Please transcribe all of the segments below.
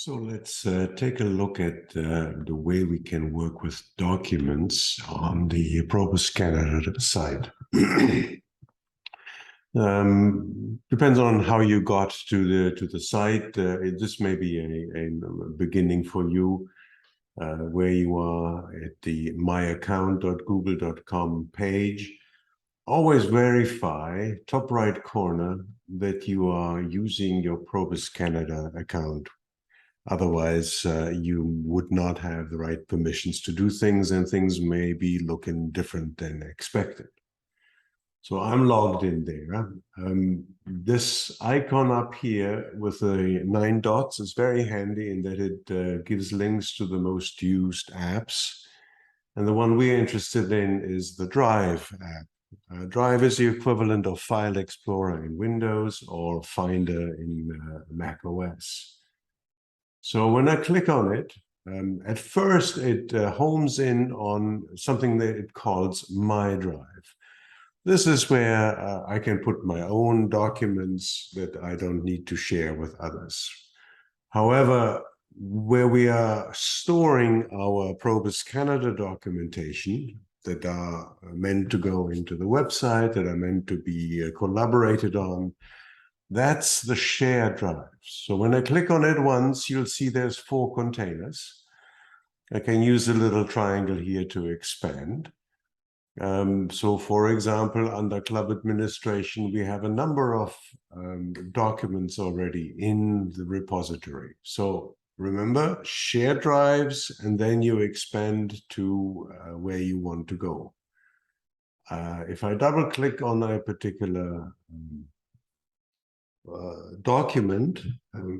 So let's take a look at the way we can work with documents on the PROBUS Canada site. Depends on how you got to the site. This may be a beginning for you, where you are at the myaccount.google.com page. Always verify, top right corner, that you are using your PROBUS Canada account. Otherwise, you would not have the right permissions to do things, and things may be looking different than expected. So I'm logged in there. This icon up here with the 9 dots is very handy in that it gives links to the most used apps. And the one we're interested in is the Drive app. Drive is the equivalent of File Explorer in Windows or Finder in Mac OS. So when I click on it, at first it homes in on something that it calls My Drive. This is where I can put my own documents that I don't need to share with others. However, where we are storing our PROBUS Canada documentation that are meant to go into the website, that are meant to be collaborated on, that's the shared drive. So when I click on it once, you'll see there's 4 containers. I can use the little triangle here to expand. So for example, under Club Administration, we have a number of documents already in the repository. So remember, share drives, and then you expand to where you want to go. If I double click on a particular document,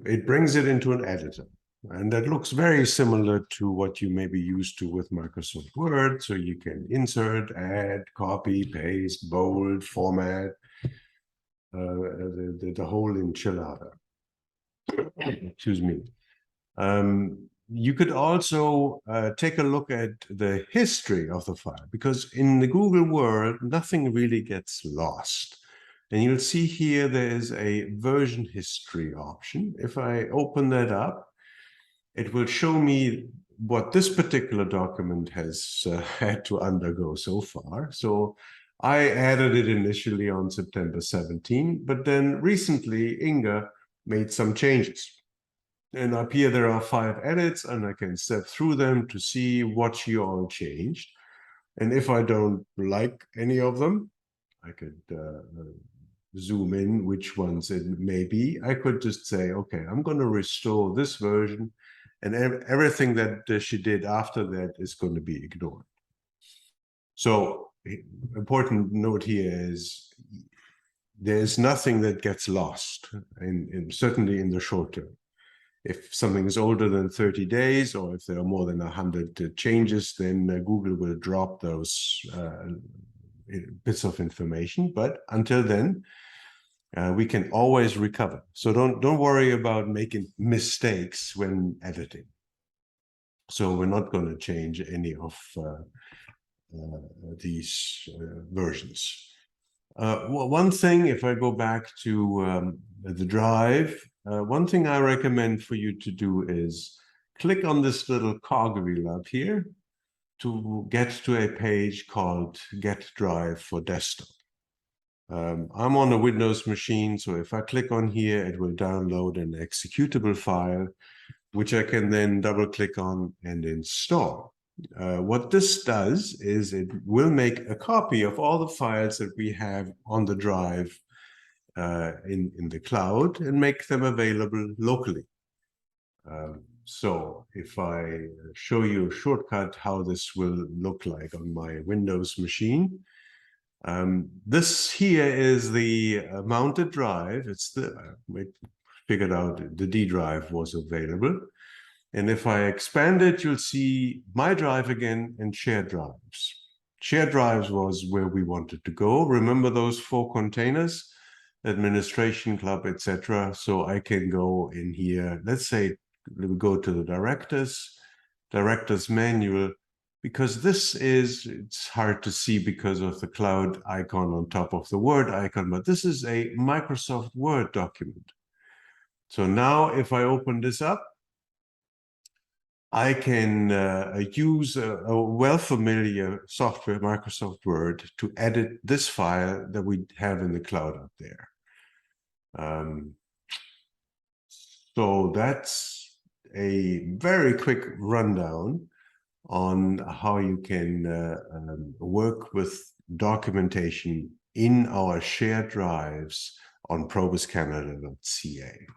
it brings it into an editor. And that looks very similar to what you may be used to with Microsoft Word. So you can insert, add, copy, paste, bold, format, the whole enchilada. Excuse me. You could also take a look at the history of the file, because in the Google world, nothing really gets lost. And you'll see here there is a version history option. If I open that up, it will show me what this particular document has had to undergo so far. So I added it initially on September 17, but then recently Inga made some changes. And up here there are 5 edits, and I can step through them to see what she all changed. And if I don't like any of them, I could zoom in which ones it may be. I could just say, okay, I'm going to restore this version, and everything that she did after that is going to be ignored. So important note here is there's nothing that gets lost, certainly in the short term. If something is older than 30 days, or if there are more than 100 changes, then Google will drop those bits of information. But until then, we can always recover. So don't worry about making mistakes when editing. So we're not going to change any of these versions. One thing, if I go back to the drive, one thing I recommend for you to do is click on this little cogwheel up here to get to a page called Get Drive for Desktop. I'm on a Windows machine, so if I click on here, it will download an executable file, which I can then double click on and install. What this does is it will make a copy of all the files that we have on the drive in the cloud and make them available locally. So if I show you a shortcut how this will look like on my Windows machine, this here is the mounted drive. It's we figured out the D drive was available. And if I expand it, you'll see My Drive again and Shared Drives. Shared Drives was where we wanted to go. Remember those 4 containers, Administration, Club, etc. So I can go in here. Let's say we go to the Directors Manual, because this is, it's hard to see because of the cloud icon on top of the Word icon, but this is a Microsoft Word document. So now if I open this up, I can use a well-familiar software, Microsoft Word, to edit this file that we have in the cloud up there. So that's a very quick rundown on how you can work with documentation in our shared drives on probuscanada.ca.